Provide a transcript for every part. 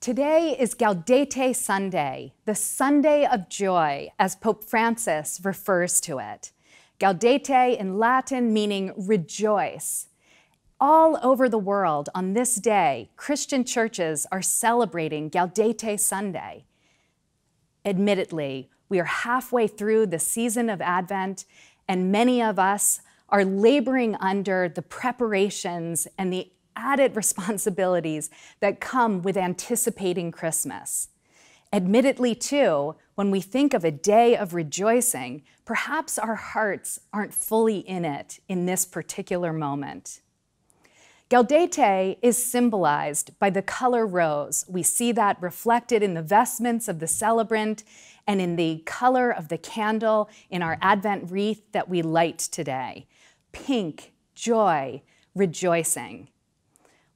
Today is Gaudete Sunday, the Sunday of joy, as Pope Francis refers to it. Gaudete in Latin meaning rejoice. All over the world on this day, Christian churches are celebrating Gaudete Sunday. Admittedly, we are halfway through the season of Advent, and many of us are laboring under the preparations and the added responsibilities that come with anticipating Christmas. Admittedly, too, when we think of a day of rejoicing, perhaps our hearts aren't fully in it in this particular moment. Gaudete is symbolized by the color rose. We see that reflected in the vestments of the celebrant and in the color of the candle in our Advent wreath that we light today. Pink, joy, rejoicing.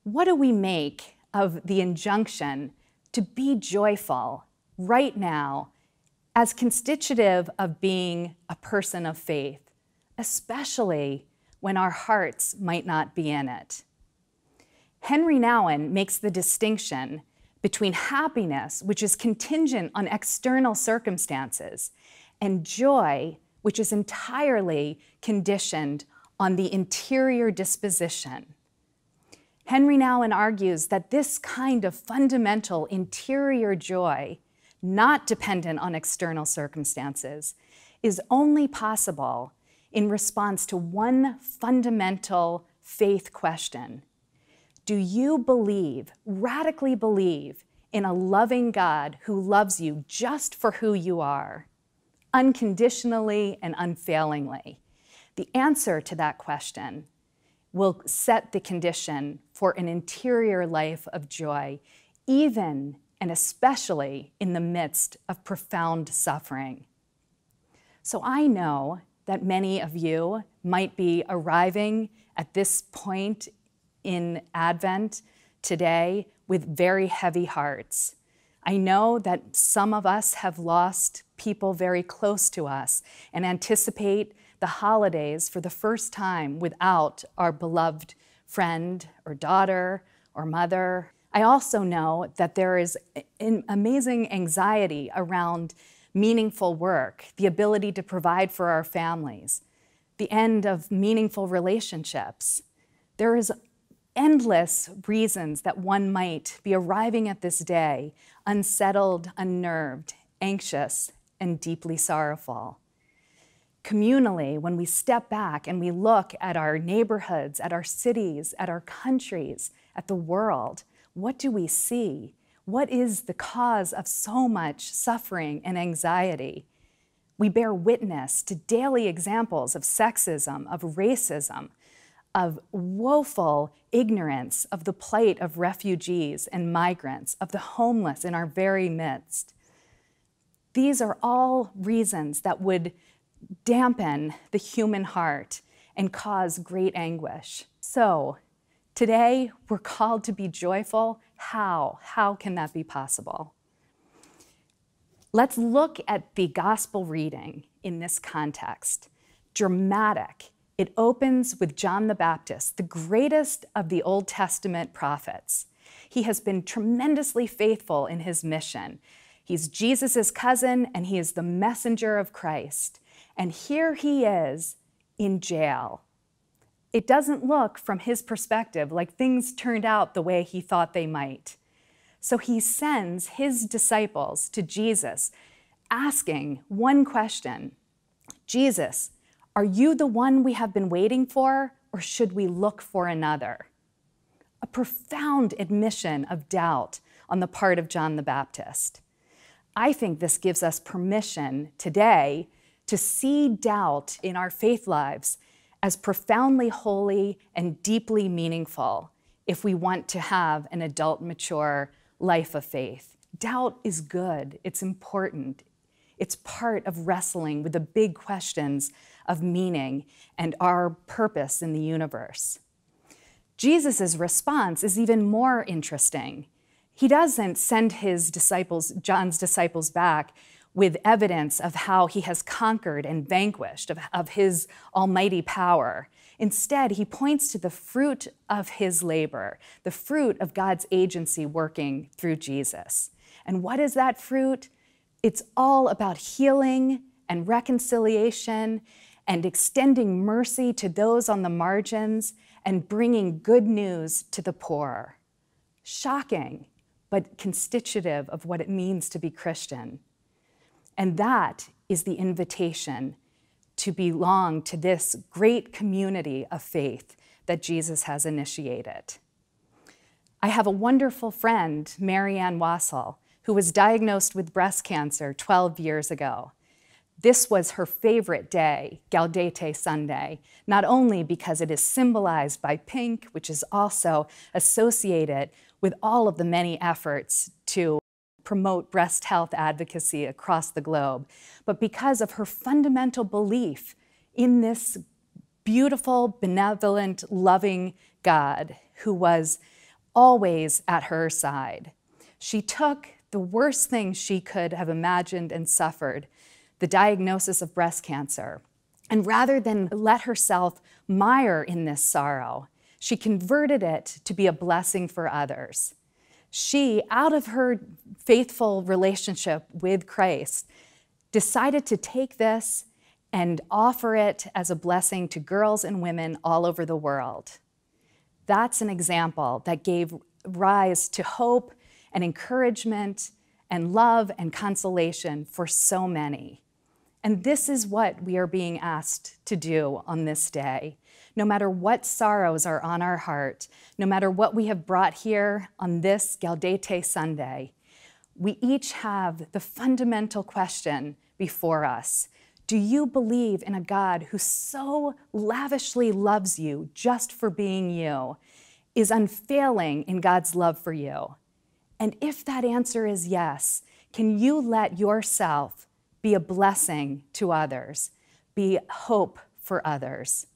What do we make of the injunction to be joyful right now as constitutive of being a person of faith, especially when our hearts might not be in it? Henry Nouwen makes the distinction between happiness, which is contingent on external circumstances, and joy, which is entirely conditioned on the interior disposition. Henry Nouwen argues that this kind of fundamental interior joy, not dependent on external circumstances, is only possible in response to one fundamental faith question. Do you believe, radically believe, in a loving God who loves you just for who you are, unconditionally and unfailingly? The answer to that question will set the condition for an interior life of joy, even and especially in the midst of profound suffering. So I know that many of you might be arriving at this point in Advent today with very heavy hearts. I know that some of us have lost people very close to us and anticipate the holidays for the first time without our beloved friend or daughter or mother. I also know that there is an amazing anxiety around meaningful work, the ability to provide for our families, the end of meaningful relationships. There is endless reasons that one might be arriving at this day unsettled, unnerved, anxious, and deeply sorrowful. Communally, when we step back and we look at our neighborhoods, at our cities, at our countries, at the world, what do we see? What is the cause of so much suffering and anxiety? We bear witness to daily examples of sexism, of racism, of woeful ignorance of the plight of refugees and migrants, of the homeless in our very midst. These are all reasons that would dampen the human heart and cause great anguish. So today we're called to be joyful. How? How can that be possible? Let's look at the gospel reading in this context. Dramatic. It opens with John the Baptist, the greatest of the Old Testament prophets. He has been tremendously faithful in his mission. He's Jesus' cousin, and he is the messenger of Christ. And here he is in jail. It doesn't look, from his perspective, like things turned out the way he thought they might. So he sends his disciples to Jesus, asking one question: Jesus, are you the one we have been waiting for, or should we look for another? A profound admission of doubt on the part of John the Baptist. I think this gives us permission today to see doubt in our faith lives as profoundly holy and deeply meaningful if we want to have an adult, mature life of faith. Doubt is good, it's important. It's part of wrestling with the big questions of meaning and our purpose in the universe. Jesus' response is even more interesting. He doesn't send his disciples, John's disciples, back with evidence of how he has conquered and vanquished, of his almighty power. Instead, he points to the fruit of his labor, the fruit of God's agency working through Jesus. And what is that fruit? It's all about healing and reconciliation and extending mercy to those on the margins and bringing good news to the poor. Shocking, but constitutive of what it means to be Christian. And that is the invitation to belong to this great community of faith that Jesus has initiated. I have a wonderful friend, Marianne Wassel, who was diagnosed with breast cancer 12 years ago. This was her favorite day, Gaudete Sunday, not only because it is symbolized by pink, which is also associated with all of the many efforts to promote breast health advocacy across the globe, but because of her fundamental belief in this beautiful, benevolent, loving God who was always at her side. She took the worst thing she could have imagined and suffered, the diagnosis of breast cancer, and rather than let herself mire in this sorrow, she converted it to be a blessing for others. She, out of her faithful relationship with Christ, decided to take this and offer it as a blessing to girls and women all over the world. That's an example that gave rise to hope and encouragement and love and consolation for so many. And this is what we are being asked to do on this day. No matter what sorrows are on our heart, no matter what we have brought here on this Gaudete Sunday, we each have the fundamental question before us. Do you believe in a God who so lavishly loves you just for being you, is unfailing in God's love for you? And if that answer is yes, can you let yourself be a blessing to others, be hope for others?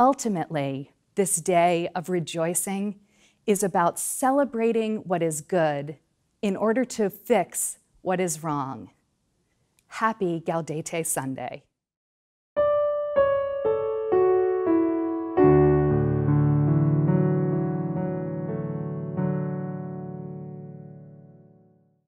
Ultimately, this day of rejoicing is about celebrating what is good in order to fix what is wrong. Happy Gaudete Sunday.